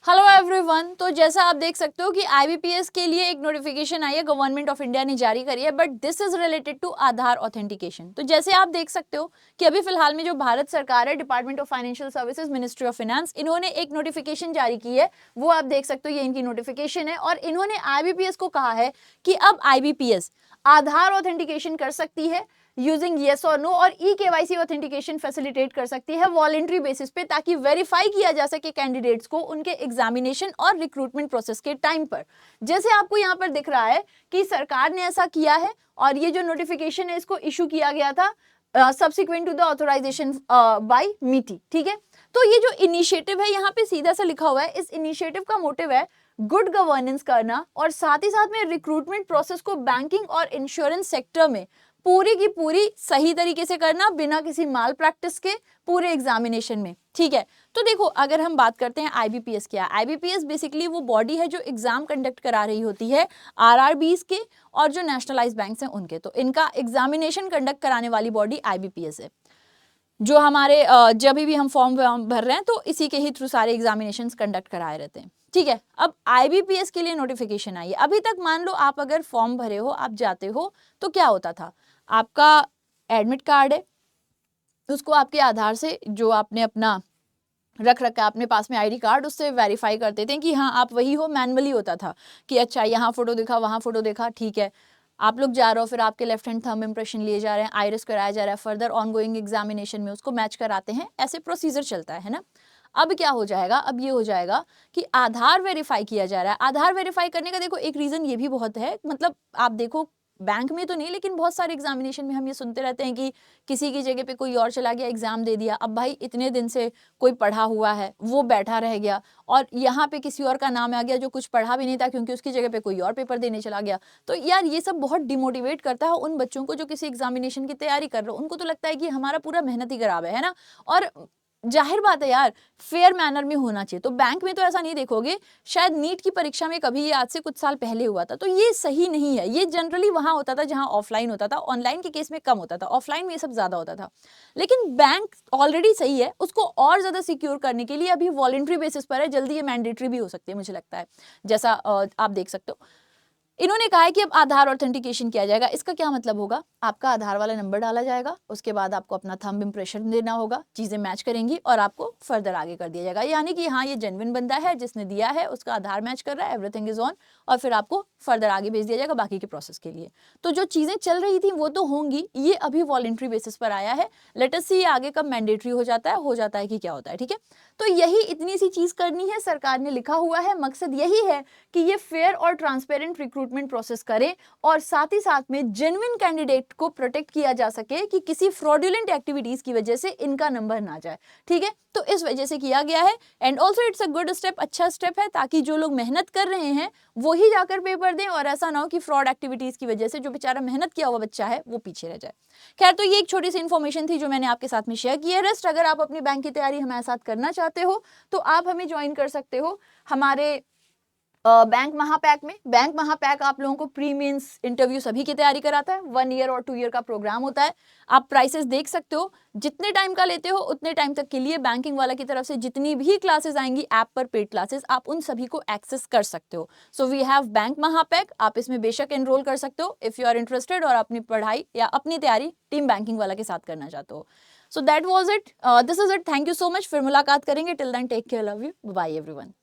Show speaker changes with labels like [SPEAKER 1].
[SPEAKER 1] Hello everyone. तो जैसा आप देख सकते हो कि आईबीपीएस के लिए एक नोटिफिकेशन आई है, गवर्नमेंट ऑफ इंडिया ने जारी करी है, but this is related to Aadhaar authentication. तो जैसे आप देख सकते हो कि अभी फिलहाल में जो भारत सरकार है, department of financial services, ministry of finance, इन्होंने एक नोटिफिकेशन जारी की है। वो आप देख सकते हो, ये इनकी नोटिफिकेशन है और इन्होंने आईबीपीएस को कहा है कि अब आईबीपीएस आधार ऑथेंटिकेशन कर सकती है यूजिंग येस और नो, और ई केवाईसी ऑथेंटिकेशन फैसिलिटेट कर सकती है वॉलंटरी बेसिस पे, ताकि वेरीफाई किया जा सके कैंडिडेट्स को उनके एग्जामिनेशन और रिक्रूटमेंट प्रोसेस के टाइम पर। जैसे आपको यहाँ पर दिख रहा है कि सरकार ने ऐसा किया है और ये जो नोटिफिकेशन है इसको इशू किया गया था subsequent to the authorisation by MeitY. ठीक है, तो ये जो इनिशिएटिव है यहाँ पे सीधा सा लिखा हुआ है, इस इनिशिएटिव का मोटिव है गुड गवर्नेंस करना और साथ ही साथ में रिक्रूटमेंट प्रोसेस को बैंकिंग और इंश्योरेंस सेक्टर में पूरी की पूरी सही तरीके से करना, बिना किसी माल प्रैक्टिस के, पूरे एग्जामिनेशन में। ठीक है, तो देखो अगर हम बात करते हैं आईबीपीएस क्या है, आईबीपीएस बेसिकली वो बॉडी है जो एग्जाम कंडक्ट करा रही होती है आरआरबीज के और जो नेशनलाइज्ड बैंक्स हैं उनके। तो इनका एग्जामिनेशन कंडक्ट कराने वाली बॉडी आईबीपीएस है, जो हमारे जब भी हम फॉर्म भर रहे हैं तो इसी के ही थ्रू सारे एग्जामिनेशन कंडक्ट कराए रहते हैं। ठीक है, अब आईबीपीएस के लिए नोटिफिकेशन आई है। अभी तक मान लो आप अगर फॉर्म भरे हो, आप जाते हो, तो क्या होता था, आपका एडमिट कार्ड है, उसको आपके आधार से जो आपने अपना रख रखा है अपने पास में आईडी कार्ड, उससे वेरीफाई करते थे कि हाँ आप वही हो। मैनुअली होता था कि अच्छा यहाँ फोटो दिखा, वहाँ फोटो देखा, ठीक है, आप लोग जा रहे हो, फिर आपके लेफ्ट हैंड थंब इंप्रेशन लिए जा रहे हैं, आइरिस कराया जा रहा है, फर्दर ऑनगोइंग एग्जामिनेशन में उसको मैच कराते हैं, ऐसे प्रोसीजर चलता है ना। अब क्या हो जाएगा, अब ये हो जाएगा कि आधार वेरीफाई किया जा रहा है। आधार वेरीफाई करने का देखो एक रीजन ये भी बहुत है, मतलब आप देखो बैंक में तो नहीं लेकिन बहुत सारे एग्जामिनेशन में हम ये सुनते रहते हैं कि किसी की जगह पे कोई और चला गया, एग्जाम दे दिया। अब भाई इतने दिन से कोई पढ़ा हुआ है वो बैठा रह गया और यहाँ पे किसी और का नाम आ गया जो कुछ पढ़ा भी नहीं था, क्योंकि उसकी जगह पे कोई और पेपर देने चला गया। तो यार ये सब बहुत डिमोटिवेट करता है उन बच्चों को जो किसी एग्जामिनेशन की तैयारी कर रहे हो। उनको तो लगता है कि हमारा पूरा मेहनत ही खराब है ना। और जाहिर बात है यार, फेयर मैनर में होना चाहिए। तो बैंक में तो ऐसा नहीं देखोगे, शायद नीट की परीक्षा में कभी, ये आज से कुछ साल पहले हुआ था, तो ये सही नहीं है। ये जनरली वहां होता था जहां ऑफलाइन होता था, ऑनलाइन के केस में कम होता था, ऑफलाइन में ये सब ज्यादा होता था। लेकिन बैंक ऑलरेडी सही है, उसको और ज्यादा सिक्योर करने के लिए अभी वॉलंटरी बेसिस पर है, जल्दी ये मैंडेटरी भी हो सकती है मुझे लगता है। जैसा आप देख सकते हो, इन्होंने कहा है कि अब आधार ऑथेंटिकेशन किया जाएगा। इसका क्या मतलब होगा, आपका आधार वाला नंबर डाला जाएगा, उसके बाद आपको अपना थंब इंप्रेशन देना होगा, चीजें मैच करेंगी और आपको फर्दर आगे कर दिया जाएगा। यानी कि हाँ ये जेन्युइन बंदा है, जिसने दिया है उसका आधार मैच कर रहा है, एवरीथिंग इज ऑन, और फिर आपको फर्दर आगे भेज दिया जाएगा बाकी के प्रोसेस के लिए। तो जो चीजें चल रही थी वो तो होंगी, ये अभी वॉलंटरी बेसिस पर आया है। लेट अस सी आगे कब मैंडेटरी हो जाता है कि क्या होता है। ठीक है, तो यही इतनी सी चीज करनी है, सरकार ने लिखा हुआ है। मकसद यही है कि ये फेयर और ट्रांसपेरेंट रिक्रूटमेंट प्रोसेस करे और साथ ही साथ में जेन्युइन कैंडिडेट को प्रोटेक्ट किया जा सके कि किसी फ्रॉडुलेंट एक्टिविटीज की वजह से इनका नंबर ना जाए। ठीक है, तो इस वजह से किया गया है and also it's a good step, अच्छा स्टेप है, ताकि जो लोग मेहनत कर रहे हैं वो ही जाकर पेपर दें और ऐसा ना हो कि फ्रॉड एक्टिविटीज की वजह से जो बेचारा मेहनत किया हुआ बच्चा है वो पीछे रह जाए। खैर, तो ये एक छोटी सी इन्फॉर्मेशन थी जो मैंने आपके साथ में शेयर की है। रेस्ट अगर आप अपनी बैंक की तैयारी हमारे साथ करना चाहते हो तो आप हमें ज्वाइन कर सकते हो हमारे बैंक महापैक में। बैंक महापैक आप लोगों को प्री मेंस इंटरव्यू सभी की तैयारी कराता है। 1 ईयर और 2 ईयर का प्रोग्राम होता है। आप प्राइसेस देख सकते हो, जितने टाइम का लेते हो उतने टाइम तक के लिए बैंकिंग वाला की तरफ से जितनी भी क्लासेस आएंगी ऐप पर, पेड क्लासेस, आप उन सभी को एक्सेस कर सकते हो। सो वी हैव बैंक महापैक, आप इसमें बेशक एनरोल कर सकते हो इफ यू आर इंटरेस्टेड और अपनी पढ़ाई या अपनी तैयारी टीम बैंकिंग वाला के साथ करना चाहते हो। So that was it, this is it, thank you so much. फिर मुलाकात करेंगे, till then take care, love you, bye everyone.